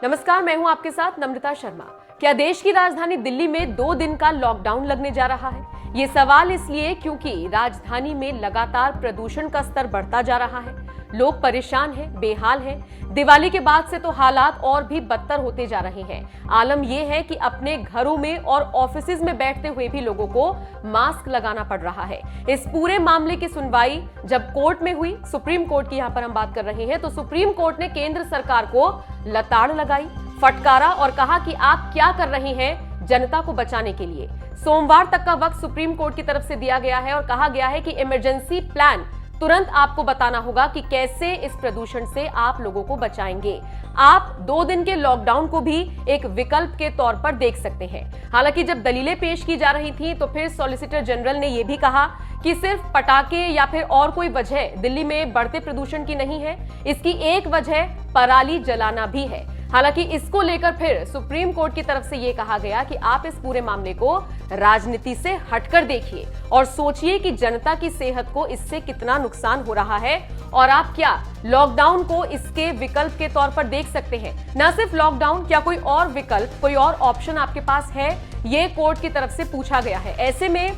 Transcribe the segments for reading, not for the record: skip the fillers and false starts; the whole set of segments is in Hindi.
नमस्कार, मैं हूं आपके साथ नम्रता शर्मा। क्या देश की राजधानी दिल्ली में 2 दिन का लॉकडाउन लगने जा रहा है? ये सवाल इसलिए क्योंकि राजधानी में लगातार प्रदूषण का स्तर बढ़ता जा रहा है। लोग परेशान हैं, बेहाल हैं। दिवाली के बाद से तो हालात और भी बदतर होते जा रहे हैं। आलम यह है कि अपने घरों में और ऑफिसेज में बैठते हुए भी लोगों को मास्क लगाना पड़ रहा है। इस पूरे मामले की सुनवाई जब कोर्ट में हुई, सुप्रीम कोर्ट की यहां पर हम बात कर रहे हैं, तो सुप्रीम कोर्ट ने केंद्र सरकार को लताड़ लगाई, फटकारा और कहा कि आप क्या कर रही हैं जनता को बचाने के लिए। सोमवार तक का वक्त सुप्रीम कोर्ट की तरफ से दिया गया है और कहा गया है कि इमरजेंसी प्लान तुरंत आपको बताना होगा कि कैसे इस प्रदूषण से आप लोगों को बचाएंगे। आप 2 दिन के लॉकडाउन को भी एक विकल्प के तौर पर देख सकते हैं। हालांकि जब दलीलें पेश की जा रही थी तो फिर सॉलिसिटर जनरल ने यह भी कहा कि सिर्फ पटाखे या फिर और कोई वजह दिल्ली में बढ़ते प्रदूषण की नहीं है, इसकी एक वजह पराली जलाना भी है। हालांकि इसको लेकर फिर सुप्रीम कोर्ट की तरफ से यह कहा गया कि आप इस पूरे मामले को राजनीति से हटकर देखिए और सोचिए कि जनता की सेहत को इससे कितना नुकसान हो रहा है और आप क्या लॉकडाउन को इसके विकल्प के तौर पर देख सकते हैं। न सिर्फ लॉकडाउन, क्या कोई और विकल्प, कोई और ऑप्शन आपके पास है, ये कोर्ट की तरफ से पूछा गया है। ऐसे में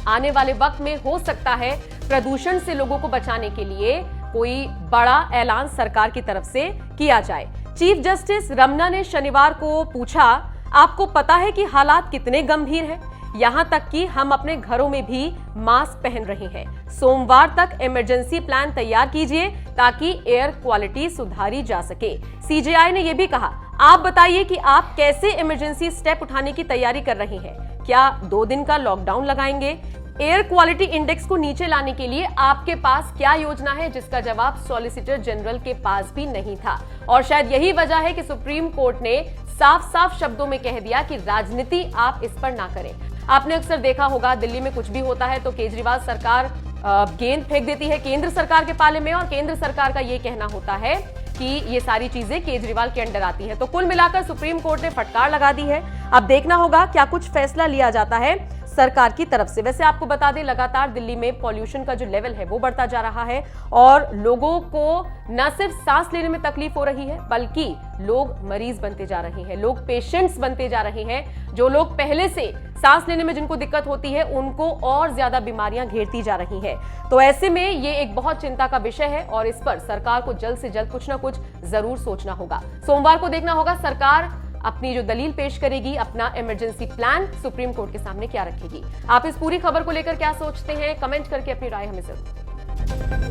आने वाले वक्त में हो सकता है प्रदूषण से लोगों को बचाने के लिए कोई बड़ा ऐलान सरकार की तरफ से किया जाए। चीफ जस्टिस रमन्ना ने शनिवार को पूछा, आपको पता है कि हालात कितने गंभीर हैं? यहां तक कि हम अपने घरों में भी मास्क पहन रहे हैं। सोमवार तक इमरजेंसी प्लान तैयार कीजिए ताकि एयर क्वालिटी सुधारी जा सके। सीजेआई ने यह भी कहा, आप बताइए कि आप कैसे इमरजेंसी स्टेप उठाने की तैयारी कर रहे हैं। क्या 2 दिन का लॉकडाउन लगाएंगे? एयर क्वालिटी इंडेक्स को नीचे लाने के लिए आपके पास क्या योजना है, जिसका जवाब सॉलिसिटर जनरल के पास भी नहीं था। और शायद यही वजह है कि सुप्रीम कोर्ट ने साफ साफ शब्दों में कह दिया कि राजनीति आप इस पर ना करें। आपने अक्सर देखा होगा, दिल्ली में कुछ भी होता है तो केजरीवाल सरकार गेंद फेंक देती है केंद्र सरकार के पाले में और केंद्र सरकार का यह कहना होता है कि ये सारी चीजें केजरीवाल के अंडर आती हैं। तो कुल मिलाकर सुप्रीम कोर्ट ने फटकार लगा दी है। अब देखना होगा क्या कुछ फैसला लिया जाता है सरकार की तरफ से। वैसे आपको बता दें, लगातार दिल्ली में पॉल्यूशन का जो लेवल है वो बढ़ता जा रहा है और लोगों को न सिर्फ सांस लेने में तकलीफ हो रही है, बल्कि लोग मरीज बनते जा रहे हैं, लोग पेशेंट्स बनते जा रहे हैं। जो लोग पहले से सांस लेने में जिनको दिक्कत होती है, उनको और ज्यादा बीमारियां घेरती जा रही हैं। तो ऐसे में ये एक बहुत चिंता का विषय है और इस पर सरकार को जल्द से जल्द कुछ ना कुछ जरूर सोचना होगा। सोमवार को देखना होगा सरकार अपनी जो दलील पेश करेगी, अपना इमरजेंसी प्लान सुप्रीम कोर्ट के सामने क्या रखेगी। आप इस पूरी खबर को लेकर क्या सोचते हैं, कमेंट करके अपनी राय हमें जरूर